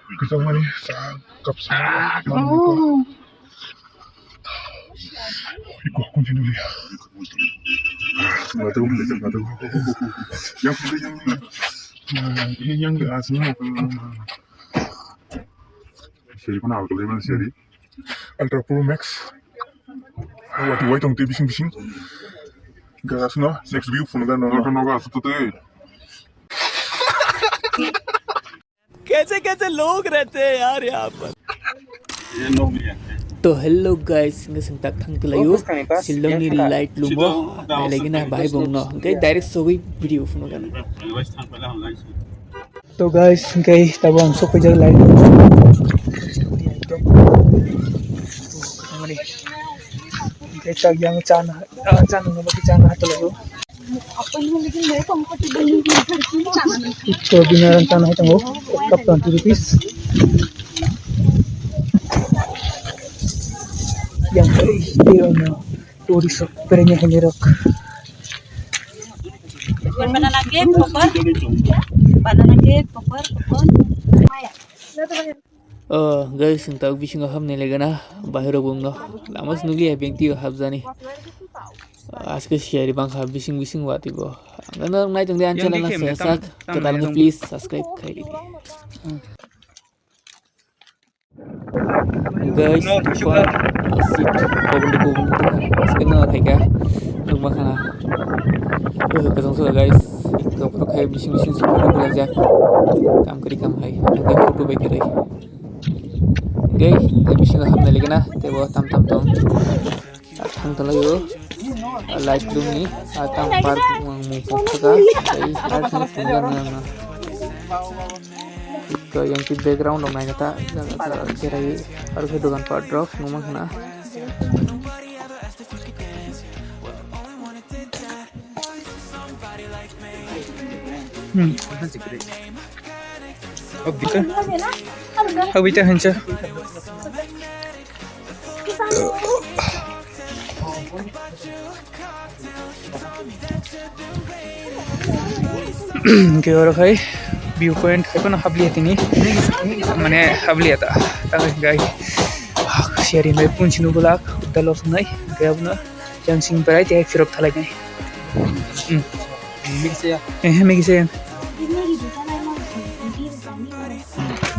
Kita mani cakep sangat. Ikut kunci dulu ya. Nggak tahu. Yang pilih yang ini. Ini yang aslinya. Seri pun awal kali mana seri? Ultra Pro Max. Wati white ang bising. Gas no, next view phone का नोगा तो कैसे लोग रहते हैं यार यहाँ पर। ये लोग भी हैं तो hello guys nggak sentak thang kelayu silong ni light lumo na lagi na bahay bong no okay direct sobi video phone kan तो guys okay tabo ang sok jar light okay tag yang chan no baki chan hat lagu अपन में लेकिन मैं comfortable नहीं feel करती हूँ चाहना नहीं तो बिना chan hai tango cup 20 rupees yang dia no turis perenya henderok banana cake popper guys untuk bising ham nelega na bahero bung no lamas nuli bengti habzani आज के शेयर बंग हा बिसिंग वाती बो अंगन नाइ तंग आन चैनल ना सहसाक कताल प्लीज सब्सक्राइब कर ली guys for sit kobun skena thaiga lugma khana kasong so guys ko photo khai bising su photo bela ja kam hai ngai photo bai kare guys bising hamne legena te bo tam thang talayo light room ni atang park mang mupaka ai harus tunggan na itu yang di background dong nanya tak kira harus dengan part drop ngomong sana Habis hanca Oke orang kai view point itu na habli ini mana habli ada tapi guys sharing mai pun sinu bulak dalos nai gaya buna yang sing berai teh firok thalai nai mix ya mix ya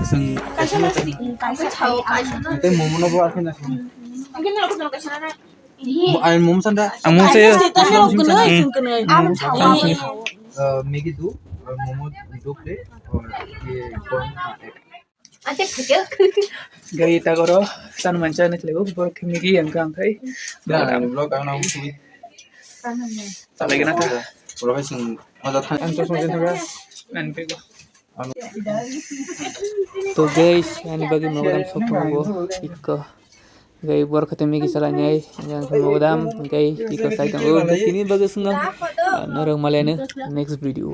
sang itu momo na buat kan air momo sanda amu saya Maggi दो और momo 2 plate और ये corn आते गई ता करो सान मंचा ने लेगो पर मैगी अंका अंकाई ब्लॉग आना हुई चलेगा ना प्रोफेशन मजा था अंत सोचे थोड़ा मैन पे तो गाइस यानी बाकी मोगदम सब को एक गई बर खते मैगी चलाने आई yang मोगदम गई एक साइड ओ ini bagus nggak narang malene next video